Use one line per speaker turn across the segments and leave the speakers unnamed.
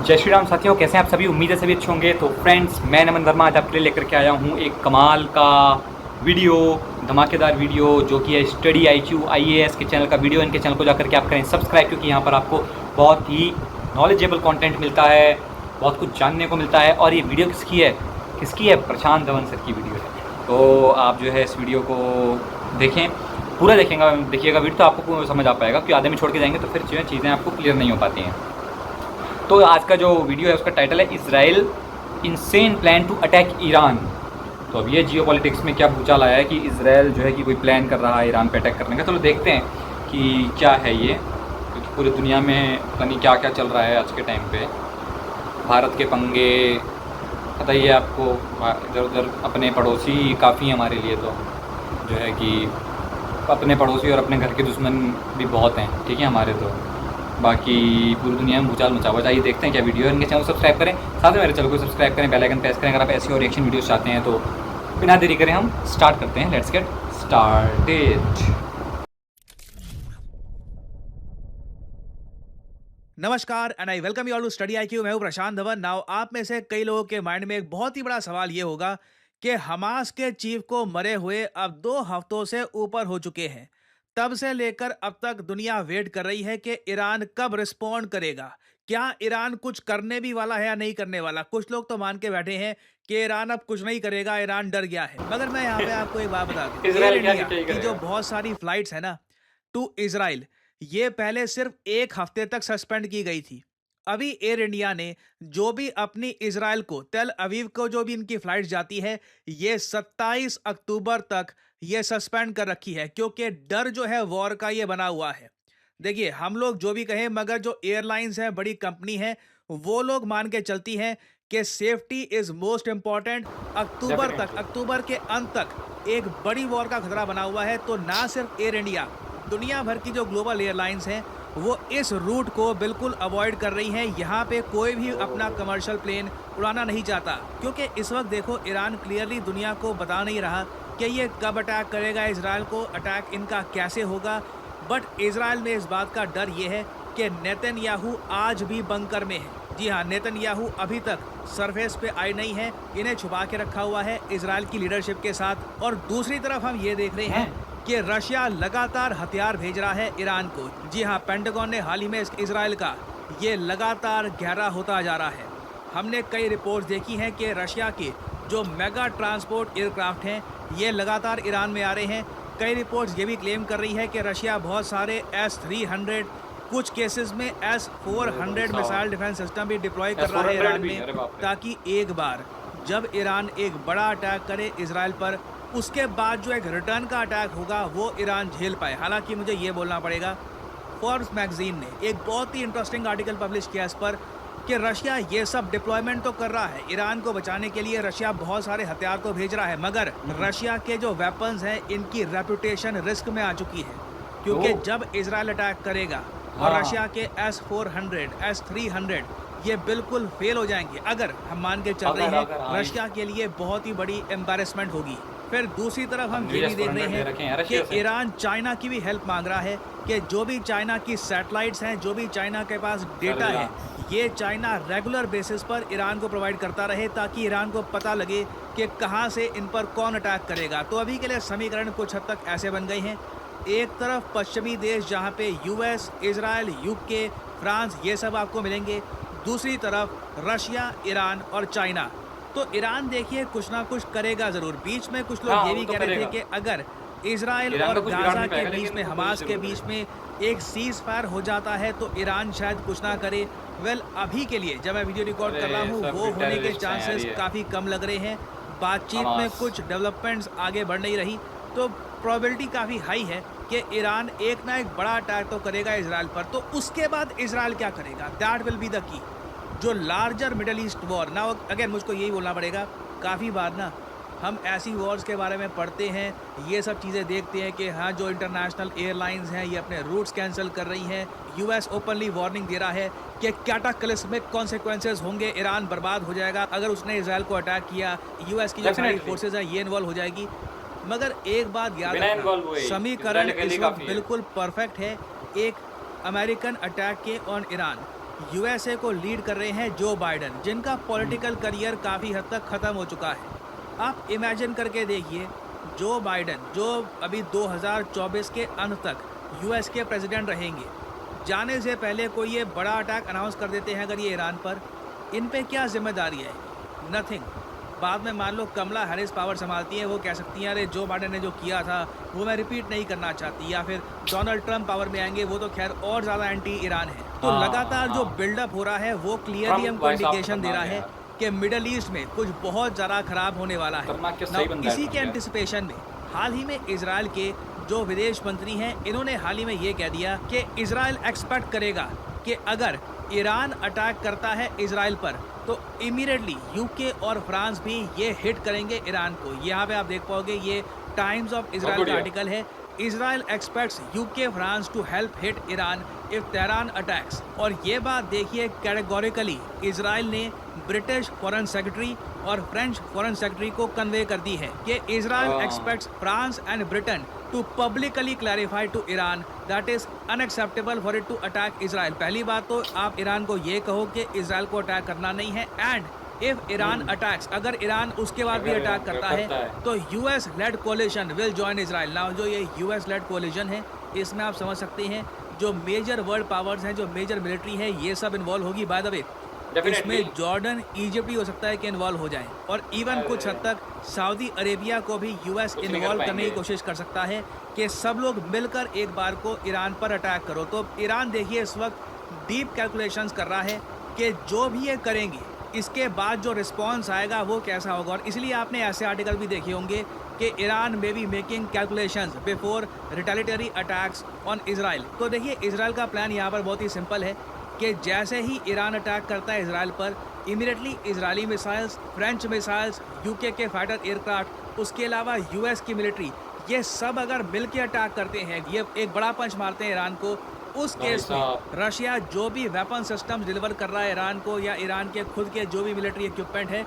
जय श्री राम साथियों, कैसे हैं आप सभी। उम्मीद है सभी अच्छे होंगे। तो फ्रेंड्स, मैं नमन वर्मा आज आपके लिए लेकर के आया हूं एक कमाल का वीडियो, धमाकेदार वीडियो, जो कि है स्टडी IQ IAS के चैनल का वीडियो। इनके चैनल को जाकर के आप करें सब्सक्राइब, क्योंकि यहाँ पर आपको बहुत ही नॉलेजेबल कंटेंट मिलता है, बहुत कुछ जानने को मिलता है। और ये वीडियो किसकी है? प्रशांत धवन सर की वीडियो है। तो आप जो है इस वीडियो को देखें, पूरा देखिएगा वीडियो, तो आपको समझ आ पाएगा। क्योंकि आधे में छोड़ के जाएंगे तो फिर चीज़ें आपको क्लियर नहीं हो पाती हैं। तो आज का जो वीडियो है उसका टाइटल है Israel insane plan to attack Iran. तो अब ये जियो पॉलिटिक्स में क्या भूचाल आया है कि इजराइल जो है कि कोई प्लान कर रहा है ईरान पे अटैक करने का। तो देखते हैं कि क्या है ये, क्योंकि पूरी दुनिया में पता नहीं क्या क्या चल रहा है आज के टाइम पे। भारत के पंगे पता ही है आपको, इधर उधर अपने पड़ोसी काफ़ी हैं हमारे लिए। तो जो है कि अपने पड़ोसी और अपने घर के दुश्मन भी बहुत हैं, ठीक है हमारे। तो बाकी पूरी दुनिया में भूचाल मचा हुआ। चाहिए देखते हैं क्या वीडियो है। इनके चैनल को सब्सक्राइब करें, साथ में मेरे चैनल को सब्सक्राइब करें, बेल आइकन प्रेस करें अगर आप ऐसी और रिएक्शन वीडियोस चाहते हैं। तो बिना देरी करें हम स्टार्ट करते हैं। Let's get started.
नमस्कार and I welcome you all to Study IQ। मैं हूं प्रशांत धवन। नाउ आप में से कई लोगों के माइंड में एक बहुत ही बड़ा सवाल ये होगा कि हमास के चीफ को मरे हुए अब 2 हफ्तों से ऊपर हो चुके हैं। तब से लेकर अब तक दुनिया वेट कर रही है कि ईरान कब रिस्पॉन्ड करेगा। क्या ईरान कुछ करने भी वाला है या नहीं करने वाला। कुछ लोग तो मान के बैठे हैं कि ईरान अब कुछ नहीं करेगा, ईरान डर गया है। मगर मैं यहाँ पे आपको एक बात बता दूं, एयर इंडिया की जो बहुत सारी फ्लाइट्स है ना टू इजराइल, ये पहले सिर्फ 1 हफ्ते तक सस्पेंड की गई थी। अभी एयर इंडिया ने जो भी अपनी इजराइल को, तेल अवीव को जो भी इनकी फ्लाइट जाती है, ये 27 अक्टूबर तक ये सस्पेंड कर रखी है, क्योंकि डर जो है वॉर का ये बना हुआ है। देखिए, हम लोग जो भी कहें, मगर जो एयरलाइंस है, बड़ी कंपनी है, वो लोग मान के चलती हैं कि सेफ्टी इज मोस्ट इंपॉर्टेंट। अक्टूबर के अंत तक एक बड़ी वॉर का खतरा बना हुआ है। तो ना सिर्फ एयर इंडिया, दुनिया भर की जो ग्लोबल एयरलाइंस हैं वो इस रूट को बिल्कुल अवॉइड कर रही हैं। यहाँ पे कोई भी अपना कमर्शियल प्लेन उड़ाना नहीं चाहता, क्योंकि इस वक्त देखो, ईरान क्लियरली दुनिया को बता नहीं रहा कि ये कब अटैक करेगा, इजराइल को अटैक इनका कैसे होगा। बट इजराइल में इस बात का डर ये है कि नेतन्याहू आज भी बंकर में है। जी हाँ, नेतन्याहू अभी तक सरफेस पे आए नहीं है, इन्हें छुपा के रखा हुआ है इजराइल की लीडरशिप के साथ। और दूसरी तरफ हम ये देख रहे हैं कि रशिया लगातार हथियार भेज रहा है ईरान को। जी हाँ, पेंटागन ने हाल ही में इजराइल का ये लगातार गहरा होता जा रहा है। हमने कई रिपोर्ट्स देखी हैं कि रशिया के जो मेगा ट्रांसपोर्ट एयरक्राफ्ट हैं, ये लगातार ईरान में आ रहे हैं। कई रिपोर्ट्स ये भी क्लेम कर रही है कि रशिया बहुत सारे S-300, कुछ केसेस में S-400 मिसाइल डिफेंस सिस्टम भी डिप्लॉय कर रहा है ईरान में, ताकि एक बार जब ईरान एक बड़ा अटैक करे इजराइल पर, उसके बाद जो एक रिटर्न का अटैक होगा वो ईरान झेल पाए। हालांकि मुझे ये बोलना पड़ेगा, फोर्ब्स मैगजीन ने एक बहुत ही इंटरेस्टिंग आर्टिकल पब्लिश किया इस पर कि रशिया ये सब डिप्लॉयमेंट तो कर रहा है, ईरान को बचाने के लिए रशिया बहुत सारे हथियार तो भेज रहा है, मगर रशिया के जो वेपन्स हैं, इनकी रेपुटेशन रिस्क में आ चुकी है। क्योंकि जब इजराइल अटैक करेगा और रशिया के S-400, S-300 ये बिल्कुल फेल हो जाएंगे, अगर हम मान के चल रहे हैं, रशिया के लिए बहुत ही बड़ी एम्बैरेसमेंट होगी। फिर दूसरी तरफ हम ये भी देख रहे हैं कि ईरान चाइना की भी हेल्प मांग रहा है कि जो भी चाइना की सैटेलाइट्स हैं, जो भी चाइना के पास डेटा है, ये चाइना रेगुलर बेसिस पर ईरान को प्रोवाइड करता रहे, ताकि ईरान को पता लगे कि कहाँ से इन पर कौन अटैक करेगा। तो अभी के लिए समीकरण कुछ हद तक ऐसे बन गए हैं। एक तरफ पश्चिमी देश जहाँ पे US, इजराइल, UK, फ्रांस, ये सब आपको मिलेंगे। दूसरी तरफ रशिया, ईरान और चाइना। तो ईरान देखिए कुछ ना कुछ करेगा ज़रूर। बीच में कुछ लोग ये भी कह रहे थे कि अगर इजराइल और गाजा के बीच में, हमास के बीच में एक सीज फायर हो जाता है तो ईरान शायद कुछ ना करे। वेल, अभी के लिए जब मैं वीडियो रिकॉर्ड कर रहा हूँ, वो होने के चांसेस काफ़ी कम लग रहे हैं। बातचीत में कुछ डेवलपमेंट्स आगे बढ़ नहीं रही, तो प्रोबेबिलिटी काफ़ी हाई है कि ईरान एक ना एक बड़ा अटैक तो करेगा इजराइल पर। तो उसके बाद इजराइल क्या करेगा, that will be the key. जो लार्जर मिडल ईस्ट वॉर ना, अगर मुझको यही बोलना पड़ेगा, काफ़ी बार ना हम ऐसी वॉर्स के बारे में पढ़ते हैं, ये सब चीज़ें देखते हैं कि हाँ, जो इंटरनेशनल एयरलाइंस हैं ये अपने रूट्स कैंसिल कर रही हैं। US ओपनली वार्निंग दे रहा है कि कैटाक्लिस्मिक कॉन्सिक्वेंसेस होंगे, ईरान बर्बाद हो जाएगा अगर उसने इजराइल को अटैक किया। US की जो सारी फोर्सेज हैं ये इन्वॉल्व हो जाएगी। मगर एक बात याद रखना, समीकरण इस वक्त बिल्कुल परफेक्ट है एक अमेरिकन अटैक के ऑन ईरान। यूएसए को लीड कर रहे हैं जो बाइडन, जिनका पॉलिटिकल करियर काफ़ी हद तक ख़त्म हो चुका है। आप इमेजिन करके देखिए, जो बाइडन जो अभी 2024 के अंत तक यूएस के प्रेसिडेंट रहेंगे, जाने से पहले कोई ये बड़ा अटैक अनाउंस कर देते हैं अगर ये ईरान पर, इन पे क्या जिम्मेदारी है? नथिंग। बाद में मान लो कमला हैरिस पावर संभालती हैं, वो कह सकती हैं अरे जो बाइडन ने जो किया था वो मैं रिपीट नहीं करना चाहती, या फिर डोनाल्ड ट्रंप पावर में आएंगे, वो तो खैर और ज़्यादा एंटी ईरान है। तो लगातार जो बिल्डअप हो रहा है वो क्लियरली हमको इंडिकेशन दे रहा है कि मिडल ईस्ट में कुछ बहुत ज़्यादा खराब होने वाला है। इसी के एंटिसिपेशन में हाल ही में इजराइल के जो विदेश मंत्री हैं, इन्होंने हाल ही में ये कह दिया कि इजराइल एक्सपेक्ट करेगा कि अगर ईरान अटैक करता है इजराइल पर तो इमीडिएटली यूके और फ्रांस भी ये हिट करेंगे ईरान को। यहाँ पे आप देख पाओगे, ये टाइम्स ऑफ इजराइल का आर्टिकल है। Israel expects UK France to help hit Iran if Tehran attacks. और ये बात देखिए कैटेगोरिकली इजराइल ने ब्रिटिश फॉरेन सेक्रेटरी और फ्रेंच फॉरेन सेक्रेटरी को कन्वे कर दी है कि Israel expects France and Britain to publicly clarify to Iran that is unacceptable for it to attack Israel. पहली बात तो आप ईरान को ये कहो कि इजराइल को अटैक करना नहीं है, एंड इफ ईरान अटैक्स, अगर ईरान उसके बाद भी अटैक करता है तो US led coalition will join Israel. Now जो ये यूएस लेड कोलिशन है, इसमें आप समझ सकते हैं जो मेजर वर्ल्ड पावर्स हैं, जो मेजर मिलिट्री है, ये सब इन्वॉल्व होगी। बाय द वे, इसमें जॉर्डन, इजिप्ट भी हो सकता है कि इन्वॉल्व हो जाए, और इवन कुछ हद तक सऊदी अरेबिया को भी यूएस इन्वॉल्व करने की कोशिश कर सकता है कि सब लोग मिलकर एक बार को ईरान पर अटैक करो। तो ईरान देखिए इस वक्त डीप कैलकुलेशंस कर रहा है कि जो भी ये करेंगे इसके बाद जो रिस्पॉन्स आएगा वो कैसा होगा। और इसलिए आपने ऐसे आर्टिकल भी देखे होंगे कि ईरान में be making calculations before retaliatory attacks on Israel. तो देखिए इजराइल का प्लान यहाँ पर बहुत ही सिंपल है कि जैसे ही ईरान अटैक करता है इजराइल पर, immediately Israeli missiles, French missiles, UK के फाइटर एयरक्राफ्ट, उसके अलावा यूएस की मिलिट्री, ये सब अगर मिल के अटैक करते हैं, ये एक बड़ा पंच मारते हैं ईरान को, उस केस में रशिया जो भी वेपन सिस्टम डिलीवर कर रहा है ईरान को, या ईरान के खुद के जो भी मिलिट्री इक्विपमेंट है,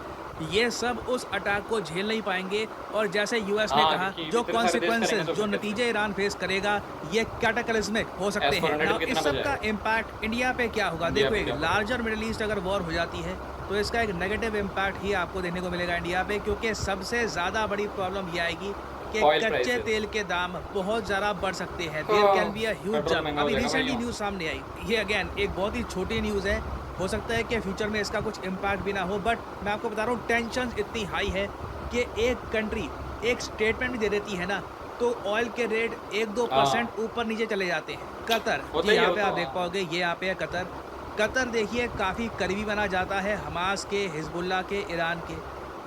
ये सब उस अटैक को झेल नहीं पाएंगे। और जैसे यूएस ने कहा, जो कॉन्सिक्वेंसेस, जो नतीजे ईरान फेस करेगा, ये कैटाक्लिस्मिक हो सकते हैं। इस सब का इम्पैक्ट इंडिया पे क्या होगा? देखो, एक लार्जर मिडिल ईस्ट अगर वॉर हो जाती है तो इसका एक नेगेटिव इम्पैक्ट ही आपको देखने को मिलेगा इंडिया पे, क्योंकि सबसे ज़्यादा बड़ी प्रॉब्लम ये आएगी कि कच्चे तेल के दाम बहुत ज़्यादा बढ़ सकते हैं। There can be a huge jump. अभी रिसेंटली न्यूज़ सामने आई, ये अगेन एक बहुत ही छोटी न्यूज़ है, हो सकता है कि फ्यूचर में इसका कुछ इम्पैक्ट भी ना हो, बट मैं आपको बता रहा हूँ टेंशन इतनी हाई है कि एक कंट्री एक स्टेटमेंट भी दे देती है ना, तो ऑयल के रेट 1-2% ऊपर नीचे चले जाते हैं। कतर, जी यहाँ पे आप देख पाओगे, ये यहाँ पे है कतर। कतर देखिए काफ़ी करीबी बना जाता है हमास के, हिजबुल्ला के, ईरान के।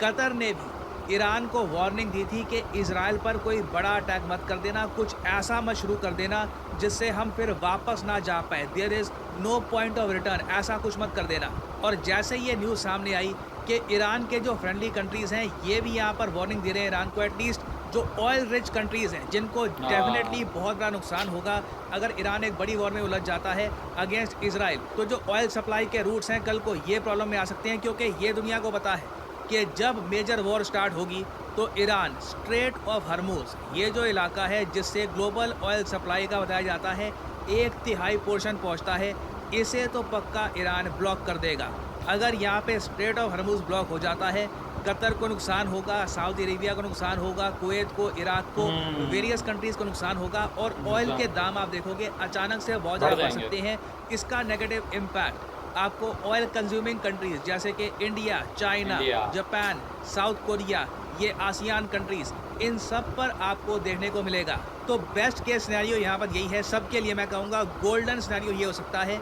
कतर ने भी ईरान को वार्निंग दी थी कि इजराइल पर कोई बड़ा अटैक मत कर देना, कुछ ऐसा मत शुरू कर देना जिससे हम फिर वापस ना जा पाए, there is no point of return, ऐसा कुछ मत कर देना। और जैसे ये न्यूज़ सामने आई कि ईरान के जो फ्रेंडली कंट्रीज़ हैं, ये भी यहाँ पर वार्निंग दे रहे हैं ईरान को, एटलीस्ट जो ऑयल रिच कंट्रीज़ हैं, जिनको डेफिनेटली बहुत बड़ा नुकसान होगा अगर ईरान एक बड़ी वॉर में उलझ जाता है अगेंस्ट इजराइल। तो जो ऑयल सप्लाई के रूट्स हैं, कल को ये प्रॉब्लम में आ सकते हैं, क्योंकि ये दुनिया को पता है कि जब मेजर वॉर स्टार्ट होगी तो ईरान, स्ट्रेट ऑफ हरमुज, ये जो इलाका है जिससे ग्लोबल ऑयल सप्लाई का बताया जाता है 1/3 पोर्शन पहुंचता है, इसे तो पक्का ईरान ब्लॉक कर देगा। अगर यहाँ पे स्ट्रेट ऑफ हरमुज ब्लॉक हो जाता है, कतर को नुकसान होगा, सऊदी अरेबिया को नुकसान होगा, कुवैत को, इराक को, वेरियस कंट्रीज़ को नुकसान होगा, और ऑयल के दाम आप देखोगे अचानक से बहुत ज़्यादा बढ़ सकते हैं। इसका नेगेटिव इम्पैक्ट आपको ऑयल कंज्यूमिंग कंट्रीज जैसे कि India, China, Japan, south Korea, ये आसियान कंट्रीज, इन सब पर आपको देखने को मिलेगा। तो बेस्ट केस सिनेरियो यहाँ पर यही है सबके लिए, मैं कहूँगा गोल्डन सिनेरियो ये हो सकता है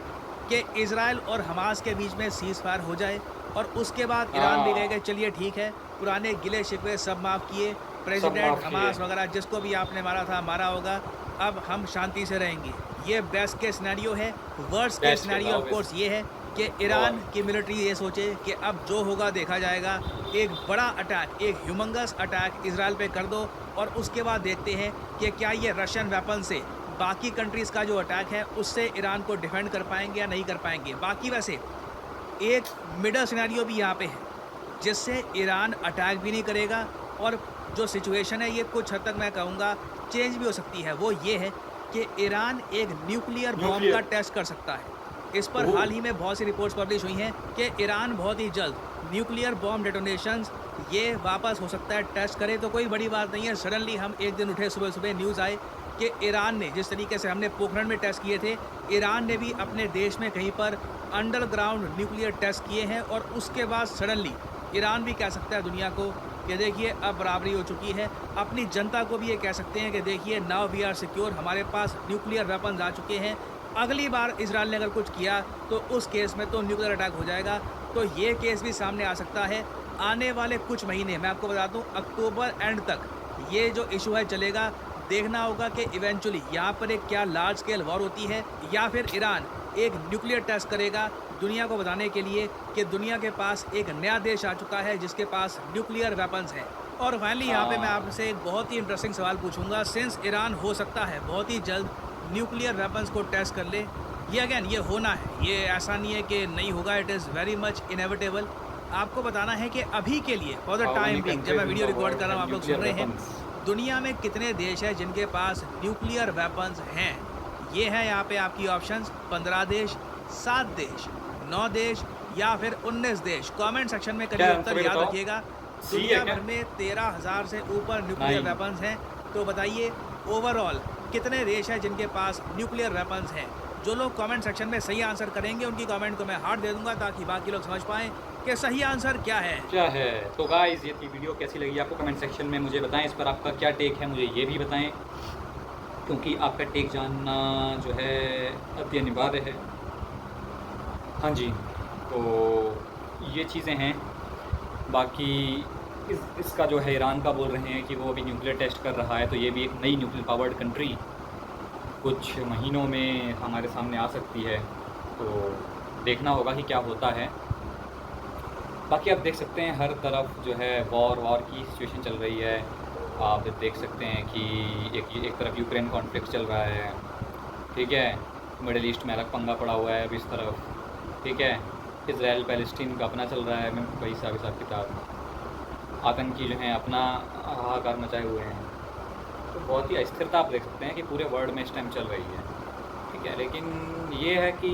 कि इजराइल और हमास के बीच में सीज फायर हो जाए, और उसके बाद ईरान भी कहेगा चलिए ठीक है, पुराने गिले शिकवे सब माफ़ किए, प्रेसिडेंट हमास वगैरह जिसको भी आपने मारा था मारा होगा, अब हम शांति से रहेंगे। ये बेस्ट केस सिनेरियो है। Worst case scenario of course ये है कि ईरान की मिलिट्री ये सोचे कि अब जो होगा देखा जाएगा, एक बड़ा अटैक, एक ह्यूमंगस अटैक इजराइल पे कर दो, और उसके बाद देखते हैं कि क्या ये रशियन वेपन से बाकी कंट्रीज़ का जो अटैक है उससे ईरान को डिफेंड कर पाएंगे या नहीं कर पाएंगे। बाकी वैसे एक मिडल सिनेरियो भी यहाँ पे है जिससे ईरान अटैक भी नहीं करेगा, और जो सिचुएशन है ये कुछ हद तक मैं कहूँगा चेंज भी हो सकती है। वो ये है कि ईरान एक न्यूक्लियर बॉम्ब का टेस्ट कर सकता है। इस पर
ओह!
हाल ही में बहुत सी रिपोर्ट्स पब्लिश हुई हैं कि ईरान बहुत ही जल्द न्यूक्लियर बॉम्ब डेटोनेशंस ये वापस हो सकता है टेस्ट करे। तो कोई बड़ी बात नहीं है। सडनली हम एक दिन उठे, सुबह सुबह न्यूज़ आए कि ईरान ने, जिस तरीके से हमने पोखरण में टेस्ट किए थे, ईरान ने भी अपने देश में कहीं पर अंडरग्राउंड न्यूक्लियर टेस्ट किए हैं। और उसके बाद सडनली ईरान भी कह सकता है दुनिया को कि देखिए अब बराबरी हो चुकी है। अपनी जनता को भी ये कह सकते हैं कि देखिए नाउ वी आर सिक्योर, हमारे पास न्यूक्लियर वेपन्स आ चुके हैं। अगली बार इजराइल ने अगर कुछ किया तो उस केस में तो न्यूक्लियर अटैक हो जाएगा। तो ये केस भी सामने आ सकता है आने वाले कुछ महीने। मैं आपको बता दूं, अक्टूबर एंड तक ये जो इशू है चलेगा। देखना होगा कि इवेंचुअली यहाँ पर एक क्या लार्ज स्केल वॉर होती है या फिर ईरान एक न्यूक्लियर टेस्ट करेगा दुनिया को बताने के लिए कि दुनिया के पास एक नया देश आ चुका है जिसके पास न्यूक्लियर वेपन्स हैं। और फाइनली यहाँ पे मैं
हाँ।
आपसे एक बहुत ही इंटरेस्टिंग सवाल पूछूंगा। सिंस ईरान हो सकता है बहुत ही जल्द न्यूक्लियर वेपन्स को टेस्ट कर ले, ये अगेन ये होना है, ये ऐसा नहीं है कि नहीं होगा, it is very much inevitable. आपको बताना है कि अभी के लिए for the
How
time
many
being, जब
countries
मैं
in
video
the
record
world
कर रहा हूँ,
have
आप लोग
nuclear
सुन रहे हैं,
weapons?
दुनिया में कितने देश हैं जिनके पास न्यूक्लियर वेपन्स हैं। ये है यहाँ पे आपकी ऑप्शंस, 15 देश, 7 देश, 9 देश या फिर 19 देश। कमेंट सेक्शन में करिए
क्या
उत्तर,
आंसर
याद
बताओ?
रखिएगा।
सी है
दुनिया
क्या?
भर में 13,000 से ऊपर न्यूक्लियर
नहीं।
वेपन्स हैं। तो बताइए ओवरऑल कितने देश हैं जिनके पास न्यूक्लियर वेपन्स हैं। जो लोग कमेंट सेक्शन में सही आंसर करेंगे उनकी कमेंट को मैं हार्ट दे दूंगा ताकि बाकी लोग समझ पाएं कि सही आंसर क्या है।
क्या है? तो गाइस, ये थी वीडियो, कैसी लगी आपको कमेंट सेक्शन में मुझे बताएं। इस पर आपका क्या टेक है मुझे ये भी बताएं, क्योंकि आपका टेक जानना जो है अति अनिवार्य है। हाँ जी, तो ये चीज़ें हैं। बाकी इसका जो है ईरान का बोल रहे हैं कि वो अभी न्यूक्लियर टेस्ट कर रहा है, तो ये भी एक नई न्यूक्लियर पावर्ड कंट्री कुछ महीनों में हमारे सामने आ सकती है। तो देखना होगा कि क्या होता है। बाकी आप देख सकते हैं हर तरफ जो है वॉर की सिचुएशन चल रही है। आप देख सकते हैं कि एक तरफ यूक्रेन कॉन्फ्लिक्ट चल रहा है, ठीक है, मिडिल ईस्ट में अलग पंगा पड़ा हुआ है अभी इस तरफ, ठीक है, इजराइल पैलेस्टीन का अपना चल रहा है, वही सा हिसाब किताब, आतंकी जो हैं अपना हाहाकार मचाए हुए हैं। तो बहुत ही अस्थिरता आप देख सकते हैं कि पूरे वर्ल्ड में इस टाइम चल रही है, ठीक है। लेकिन ये है कि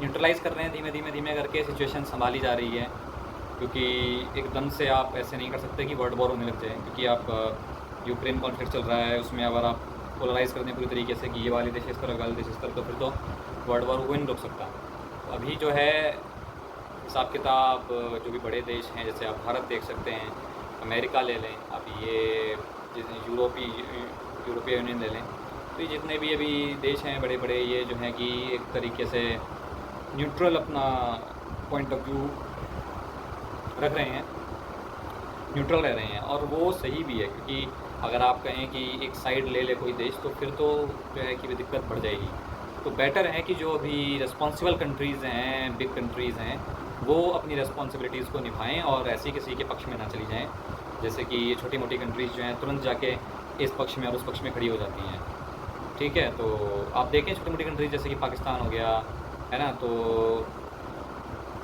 न्यूट्रलाइज़ कर रहे हैं, धीमे धीमे करके सिचुएशन संभाली जा रही है, क्योंकि एकदम से आप ऐसे नहीं कर सकते कि वर्ल्ड वॉर होने लग जाए। क्योंकि आप यूक्रेन कॉन्फ्लिक्ट चल रहा है, उसमें अगर आप पोलराइज़ कर दें पूरी तरीके से कि ये वाले देश इस तरफ, वाले देश इस तरफ, तो फिर तो वर्ल्ड वॉर को नहीं रोक सकता। तो अभी जो है हिसाब किताब, जो भी बड़े देश हैं, जैसे आप भारत देख सकते हैं, अमेरिका ले लें, आप ये यूरोपीय यूनियन ले लें, तो ये जितने भी अभी देश हैं बड़े बड़े, ये जो हैं कि एक तरीके से न्यूट्रल अपना पॉइंट ऑफ व्यू रख रहे हैं, न्यूट्रल रह रहे हैं। और वो सही भी है, क्योंकि अगर आप कहें कि एक साइड ले ले कोई देश, तो फिर तो जो है कि दिक्कत बढ़ जाएगी। तो बेटर है कि जो अभी रिस्पॉन्सिबल कंट्रीज़ हैं, बिग कंट्रीज़ हैं, वो अपनी रिस्पॉन्सिबिलिटीज़ को निभाएं और ऐसी किसी के पक्ष में ना चली जाएं। जैसे कि ये छोटी मोटी कंट्रीज़ जो हैं तुरंत जाके इस पक्ष में और उस पक्ष में खड़ी हो जाती हैं, ठीक है। तो आप देखें छोटी मोटी कंट्रीज़ जैसे कि पाकिस्तान हो गया, है ना, तो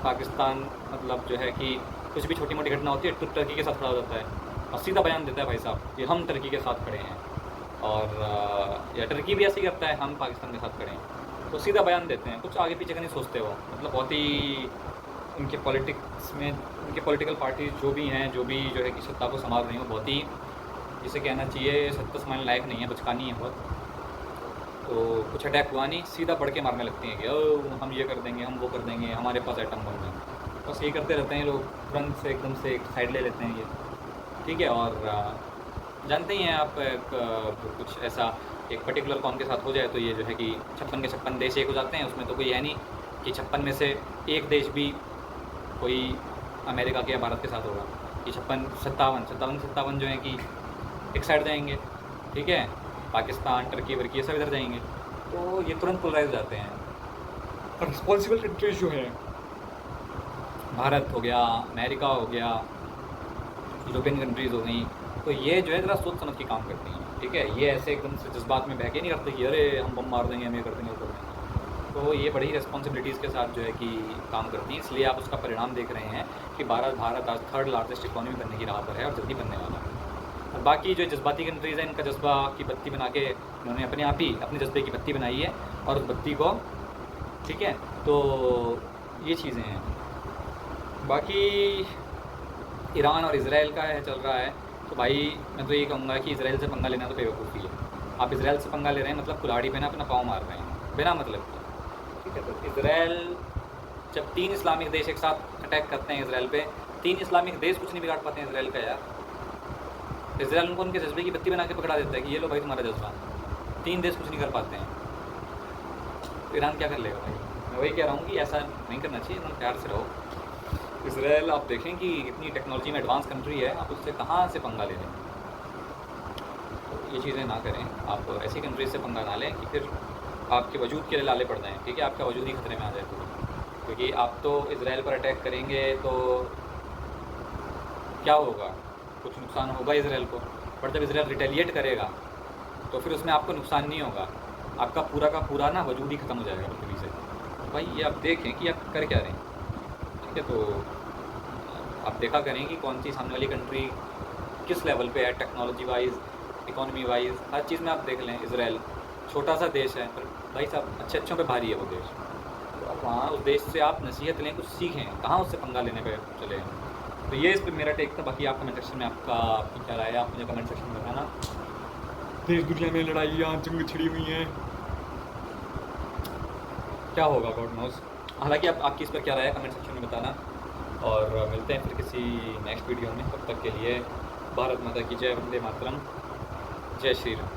पाकिस्तान मतलब जो है कि कुछ भी छोटी मोटी घटना होती है तो टर्की के साथ खड़ा हो जाता है और सीधा बयान देता है, भाई साहब कि हम टर्की के साथ खड़े हैं। और या टर्की भी ऐसे ही करता है, हम पाकिस्तान के साथ खड़े हैं, तो सीधा बयान देते हैं, कुछ आगे पीछे का नहीं सोचते वो। मतलब बहुत ही उनके पॉलिटिक्स में, उनके पॉलिटिकल पार्टी जो भी हैं, जो भी जो है कि सत्ता को संभाल रही हो, बहुत ही जिसे कहना चाहिए सत्ता संभालने लायक नहीं है, बचकानी है बहुत। तो कुछ अटैक हुआ नहीं, सीधा बढ़ के मारने लगती हैं कि ओ हम ये कर देंगे, हम वो कर देंगे, हमारे पास एटम बम है। बस ये करते रहते हैं लोग, तुरंत से एकदम से एक साइड ले लेते हैं ये, ठीक है। और जानते ही हैं आप, कुछ ऐसा एक पर्टिकुलर कौम के साथ हो जाए तो ये जो है कि 56 के 56 देश एक हो जाते हैं। उसमें तो कोई है नहीं कि 56 में से एक देश भी कोई अमेरिका के या भारत के साथ होगा, कि 57 जो है कि एक साइड जाएंगे, ठीक है, पाकिस्तान, टर्की वर्की ये सब इधर जाएंगे, तो ये तुरंत पोलराइज जाते हैं। और रिस्पॉन्सिबल कंट्रीज जो है, भारत हो गया, अमेरिका हो गया, यूरोपियन कंट्रीज़ हो गई, तो ये जो है ज़रा सोच समझ के काम करती हैं, ठीक है। ये ऐसे एकदम से जज्बात में बहके नहीं करते कि अरे हम बम मार देंगे, हम ये कर देंगे, वो कर देंगे। तो ये बड़ी रिस्पॉन्सिबिलिटीज़ के साथ जो है कि काम करती हैं, इसलिए आप उसका परिणाम देख रहे हैं कि भारत आज 3rd लार्जेस्ट इकॉनमी बनने की राह पर है और जल्दी बनने वाला है। और बाकी जो जज्बाती कंट्रीज़ हैं, इनका जज्बा की बत्ती बना के उन्होंने अपने आप ही अपने जज्बे की बत्ती बनाई है और उस बत्ती को, ठीक है। तो ये चीज़ें हैं। बाकी ईरान और इसराइल का है चल रहा है, तो भाई मैं तो ये कहूँगा कि इसराइल से पंगा लेना तो बेवकूफ़ी है। आप इसराइल से पंगा ले रहे हैं मतलब कुल्हाड़ी पे ना अपना पाँव मार रहे हैं बिना मतलब के, ठीक है। तो इसराइल जब 3 इस्लामिक देश एक साथ अटैक करते हैं इसराइल पे, 3 इस्लामिक देश कुछ नहीं बिगाड़ पाते हैं इसराइल का यार। इसराइल उनको उनके जज्बे की बत्ती बना के पकड़ा देता है कि ये लो भाई तुम्हारा जज्बा, 3 देश कुछ नहीं कर पाते हैं। तो ईरान क्या कर लेगा भाई? मैं वही कह रहा हूँ कि ऐसा नहीं करना चाहिए, एकदम प्यार से रहो। इसराइल आप देखें कि इतनी टेक्नोलॉजी में एडवांस कंट्री है, आप उससे कहाँ से पंगा ले रहे हैं? तो ये चीज़ें ना करें, आप ऐसी कंट्री से पंगा ना लें कि फिर आपके वजूद के लिए लाले पड़ जाएँ, ठीक है, आपका वजूद ही खतरे में आ जाए पूरा। क्योंकि आप तो इसराइल पर अटैक करेंगे तो क्या होगा? कुछ नुकसान होगा इसराइल को, पर जब इसराइल रिटेलिएट करेगा तो फिर उसमें आपको नुकसान नहीं होगा, आपका पूरा का पूरा ना वजूद ही ख़त्म हो जाएगा पृथ्वी से। तो भाई ये आप देखें कि आप कर क्या रहे हैं, ठीक है। तो आप देखा करें कि कौन सी सामने वाली कंट्री किस लेवल पे है टेक्नोलॉजी वाइज, इकोनॉमी वाइज, हर चीज़ में आप देख लें। इसराइल छोटा सा देश है पर भाई साहब अच्छे अच्छों पे भारी है वो देश। तो आप वहाँ उस देश से आप नसीहत लें, कुछ सीखें, कहाँ उससे पंगा लेने पे चले। तो ये इस पर मेरा टेक था। बाकी आप कमेंट सेक्शन में आपकी क्या राय है, आप मुझे कमेंट सेक्शन में बताना। देश दुनिया में लड़ाइयाँ जंग छिड़ी हुई हैं, क्या होगा गॉड नोस। हालांकि आपकी इस पर क्या राय है कमेंट सेक्शन में बताना, और मिलते हैं फिर किसी नेक्स्ट वीडियो में। तब तक के लिए भारत माता की जय, वंदे मातरम, जय श्री राम।